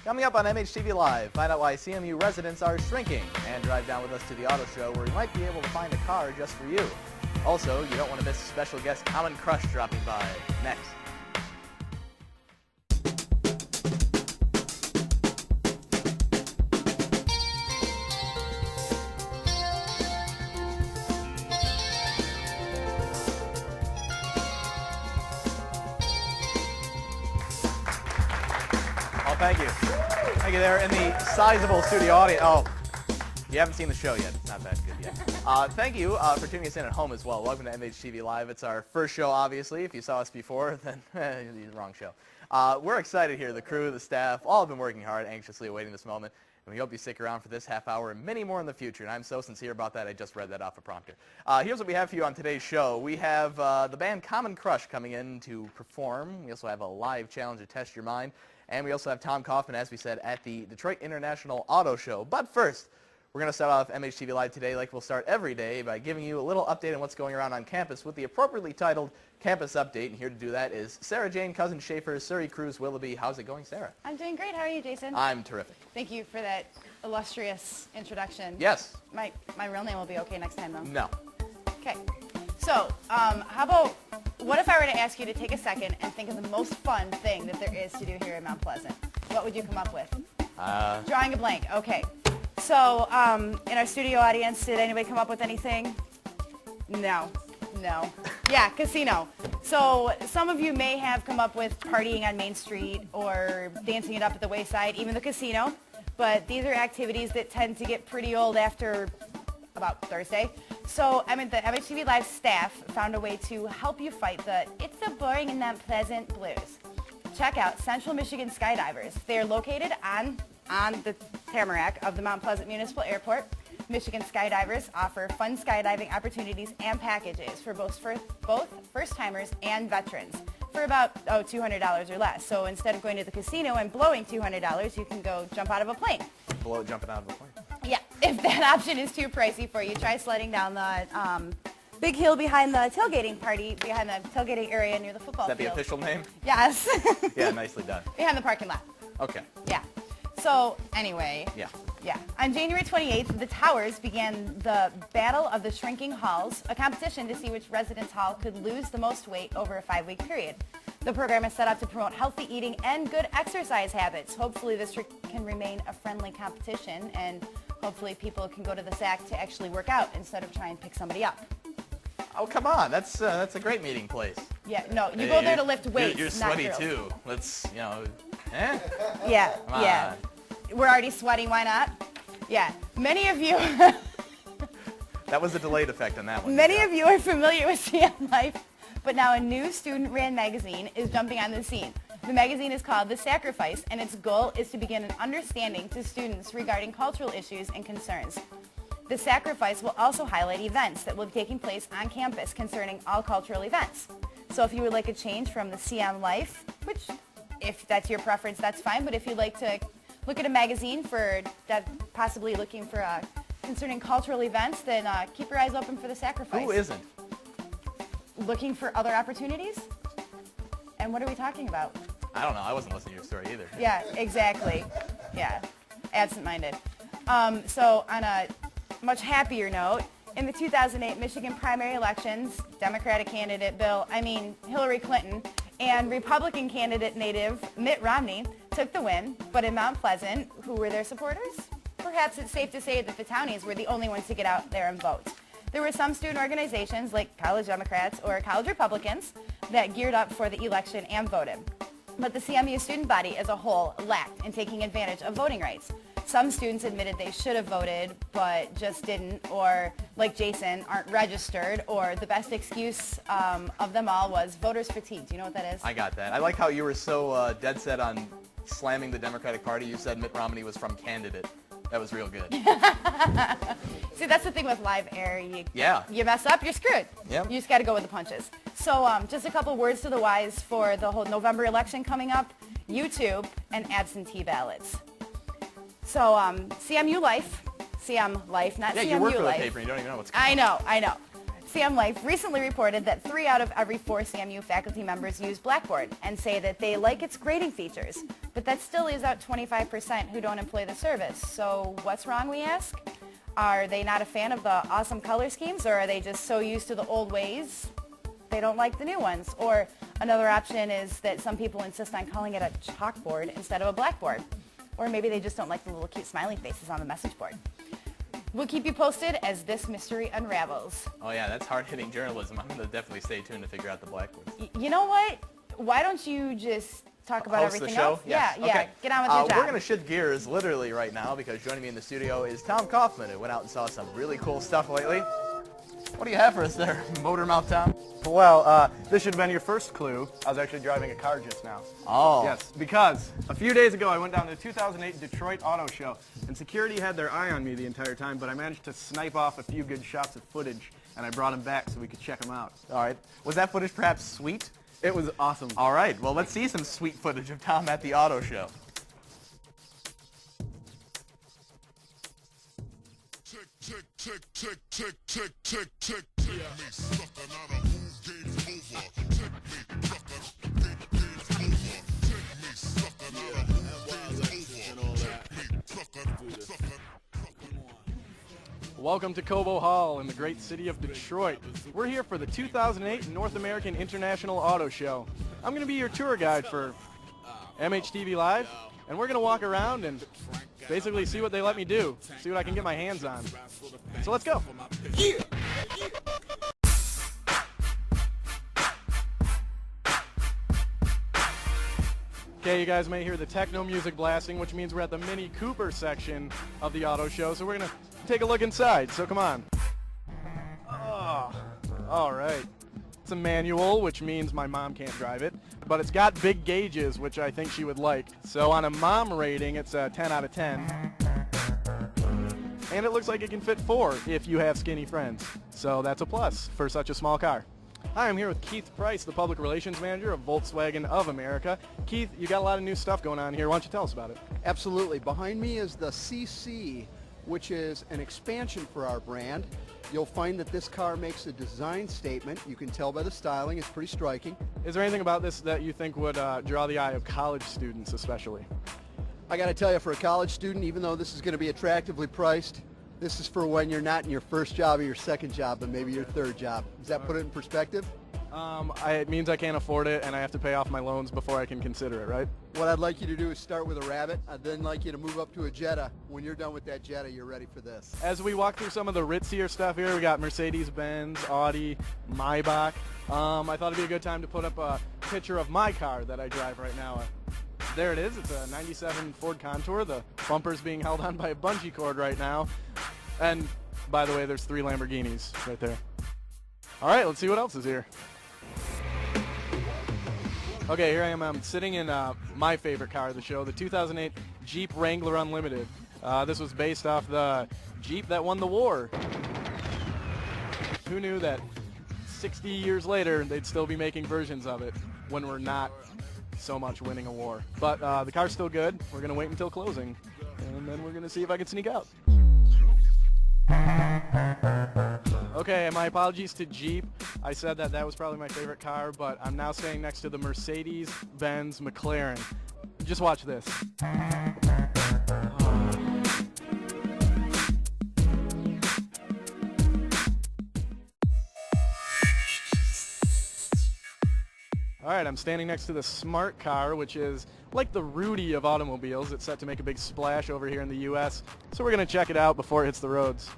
Coming up on MHTV Live, find out why CMU residents are shrinking, and drive down with us to the auto show where you might be able to find a car just for you. Also, you don't want to miss special guest Common Crush dropping by. Next. Thank you. Thank you there in the sizable studio audience. Oh, you haven't seen the show yet. It's not that good yet. Thank you for tuning us in at home as well. Welcome to MHTV Live. It's our first show, obviously. If you saw us before, then you're the wrong show. We're excited here. The crew, the staff, all have been working hard, anxiously awaiting this moment. And we hope you stick around for this half hour and many more in the future. And I'm so sincere about that, I just read that off a prompter. Here's what we have for you on today's show. We have the band Common Crush coming in to perform. We also have a live challenge to test your mind. And we also have Tom Kaufman, as we said, at the Detroit International Auto Show. But first, we're going to start off MHTV Live today like we'll start every day by giving you a little update on what's going around on campus with the appropriately titled Campus Update. And here to do that is Sarah Jane Cousins-Shaffer, Surrey Cruz Willoughby. How's it going, Sarah? I'm doing great. How are you, Jason? I'm terrific. Thank you for that illustrious introduction. Yes. My real name will be okay next time, though. No. Okay. So, how about, what if I were to ask you to take a second and think of the most fun thing that there is to do here in Mount Pleasant? What would you come up with? Drawing a blank. Okay. So, in our studio audience, did anybody come up with anything? No. No. Yeah, casino. So, some of you may have come up with partying on Main Street or dancing it up at the Wayside, even the casino. But these are activities that tend to get pretty old after about Thursday. So, the MHTV Live staff found a way to help you fight the "it's so boring and not pleasant" blues. Check out Central Michigan Skydivers. They are located on the Tamarack of the Mount Pleasant Municipal Airport. Michigan Skydivers offer fun skydiving opportunities and packages for both first-timers and veterans for about $200 or less. So instead of going to the casino and blowing $200, you can go jump out of a plane. Jumping out of a plane? Yeah. If that option is too pricey for you, try sledding down the big hill behind the tailgating area near the football field. Is that the official name? Yes. Yeah, nicely done. Behind the parking lot. Okay. Yeah. So, anyway. Yeah. Yeah. On January 28th, the Towers began the Battle of the Shrinking Halls, a competition to see which residence hall could lose the most weight over a 5-week period. The program is set up to promote healthy eating and good exercise habits. Hopefully this can remain a friendly competition, and hopefully people can go to the SAC to actually work out instead of try and pick somebody up. Oh, come on. That's a great meeting place. Yeah, no, you go there to lift weights, You're not sweaty, girls. too. Let's, Yeah, Come yeah. on. We're already sweating, why not? Yeah. Many of you That was a delayed effect on that one. Many of you are familiar with CM Life, but now a new student-ran magazine is jumping on the scene. The magazine is called The Sacrifice, and its goal is to begin an understanding to students regarding cultural issues and concerns. The Sacrifice will also highlight events that will be taking place on campus concerning all cultural events. So if you would like a change from the CM Life, which if that's your preference, that's fine, but if you'd like to look at a magazine for that, possibly looking for concerning cultural events, then keep your eyes open for The Sacrifice. Who isn't? Looking for other opportunities? And what are we talking about? I don't know. I wasn't listening to your story either. Yeah, exactly. Yeah, absent-minded. So on a much happier note, in the 2008 Michigan primary elections, Democratic candidate Hillary Clinton and Republican candidate native Mitt Romney took the win, but in Mount Pleasant, who were their supporters? Perhaps it's safe to say that the townies were the only ones to get out there and vote. There were some student organizations like College Democrats or College Republicans that geared up for the election and voted. But the CMU student body as a whole lacked in taking advantage of voting rights. Some students admitted they should have voted but just didn't, or like Jason, aren't registered, or the best excuse of them all was voters fatigue. Do you know what that is? I got that. I like how you were so dead set on slamming the Democratic Party. You said Mitt Romney was from candidate. That was real good. See, that's the thing with live air. You mess up, you're screwed. Yep. You just got to go with the punches. So just a couple words to the wise for the whole November election coming up. YouTube and absentee ballots. So CMU Life, not CMU Life. Yeah, you work for the paper and you don't even know what's going on. I know. CM Life recently reported that 3 out of every 4 CMU faculty members use Blackboard and say that they like its grading features, but that still leaves out 25% who don't employ the service. So what's wrong, we ask? Are they not a fan of the awesome color schemes, or are they just so used to the old ways they don't like the new ones? Or another option is that some people insist on calling it a chalkboard instead of a blackboard. Or maybe they just don't like the little cute smiling faces on the message board. We'll keep you posted as this mystery unravels. Oh yeah, that's hard-hitting journalism. I'm going to definitely stay tuned to figure out the blackboard. You know what? Why don't you just talk about Host everything the show? else? Yes. Yeah, Okay. get on with your job. We're going to shift gears literally right now because joining me in the studio is Tom Kaufman, who went out and saw some really cool stuff lately. What do you have for us there, Motormouth Tom? Well, this should have been your first clue. I was actually driving a car just now. Oh. Yes, because a few days ago I went down to the 2008 Detroit Auto Show, and security had their eye on me the entire time, but I managed to snipe off a few good shots of footage, and I brought them back so we could check them out. All right. Was that footage perhaps sweet? It was awesome. All right. Well, let's see some sweet footage of Tom at the auto show. Check. Me sucker, not a move, game's over. Check me, sucker, game's over. Check me, sucker, not a move, game's over. Check me, sucker. Welcome to Cobo Hall in the great city of Detroit. We're here for the 2008 North American International Auto Show. I'm going to be your tour guide for MHTV Live, and we're going to walk around and basically see what they let me do, see what I can get my hands on. So let's go. Okay, you guys may hear the techno music blasting, which means we're at the Mini Cooper section of the auto show, so we're going to take a look inside, so come on. Oh, all right. It's a manual, which means my mom can't drive it, but it's got big gauges, which I think she would like. So on a mom rating, it's a 10 out of 10. And it looks like it can fit 4 if you have skinny friends. So that's a plus for such a small car. Hi, I'm here with Keith Price, the Public Relations Manager of Volkswagen of America. Keith, you got a lot of new stuff going on here. Why don't you tell us about it? Absolutely. Behind me is the CC, which is an expansion for our brand. You'll find that this car makes a design statement. You can tell by the styling. It's pretty striking. Is there anything about this that you think would draw the eye of college students especially? I got to tell you, for a college student, even though this is going to be attractively priced, this is for when you're not in your first job or your second job, but maybe your third job. Does that put it in perspective? It means I can't afford it and I have to pay off my loans before I can consider it, right? What I'd like you to do is start with a Rabbit. I'd then like you to move up to a Jetta. When you're done with that Jetta, you're ready for this. As we walk through some of the ritzier stuff here, we got Mercedes-Benz, Audi, Maybach. I thought it'd be a good time to put up a picture of my car that I drive right now. There it is. It's a 97 Ford Contour. The bumper's being held on by a bungee cord right now. And by the way, there's 3 Lamborghinis right there. All right, let's see what else is here. Okay, here I am. I'm sitting in my favorite car of the show, the 2008 Jeep Wrangler Unlimited. This was based off the Jeep that won the war. Who knew that 60 years later they'd still be making versions of it when we're not so much winning a war? But the car's still good. We're going to wait until closing, and then we're going to see if I can sneak out. Okay, my apologies to Jeep. I said that was probably my favorite car, but I'm now staying next to the Mercedes-Benz McLaren. Just watch this. All right, I'm standing next to the Smart Car, which is like the Rudy of automobiles. It's set to make a big splash over here in the U.S., so we're going to check it out before it hits the roads.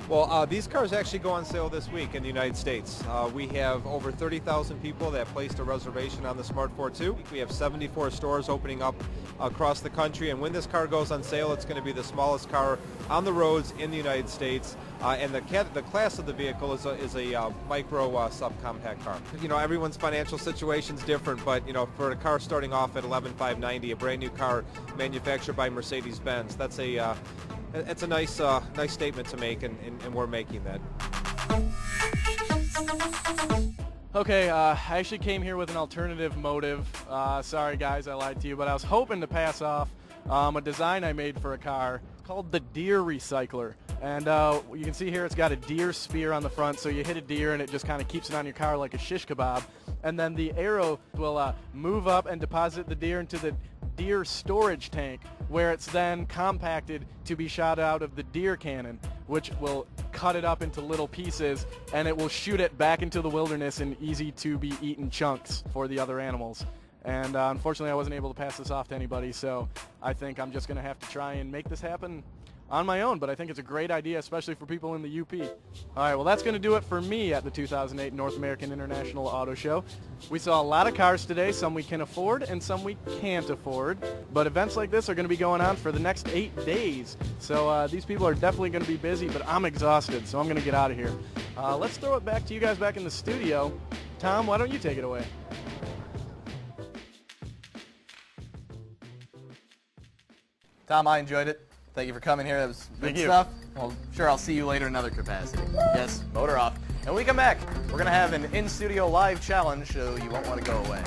Well, these cars actually go on sale this week in the United States. We have over 30,000 people that placed a reservation on the Smart 42. We have 74 stores opening up across the country, and when this car goes on sale, it's going to be the smallest car on the roads in the United States. And the class of the vehicle is a micro subcompact car. You know, everyone's financial situation is different, but you know, for a car starting off at $11,590, a brand new car manufactured by Mercedes-Benz, that's it's a nice statement to make, and we're making that. Okay, I actually came here with an alternative motive. Sorry guys, I lied to you, but I was hoping to pass off a design I made for a car called the Deer Recycler. And you can see here it's got a deer spear on the front, so you hit a deer and it just kind of keeps it on your car like a shish kebab. And then the arrow will move up and deposit the deer into the deer storage tank, where it's then compacted to be shot out of the deer cannon, which will cut it up into little pieces, and it will shoot it back into the wilderness in easy-to-be-eaten chunks for the other animals. And unfortunately, I wasn't able to pass this off to anybody, so I think I'm just going to have to try and make this happen on my own, but I think it's a great idea, especially for people in the UP. All right, well, that's going to do it for me at the 2008 North American International Auto Show. We saw a lot of cars today, some we can afford and some we can't afford, but events like this are going to be going on for the next 8 days. So these people are definitely going to be busy, but I'm exhausted, so I'm going to get out of here. Let's throw it back to you guys back in the studio. Tom, why don't you take it away? Tom, I enjoyed it. Thank you for coming here. That was good stuff. Well, sure, I'll see you later in another capacity. Yes, motor off. And when we come back, we're going to have an in-studio live challenge, so you won't want to go away.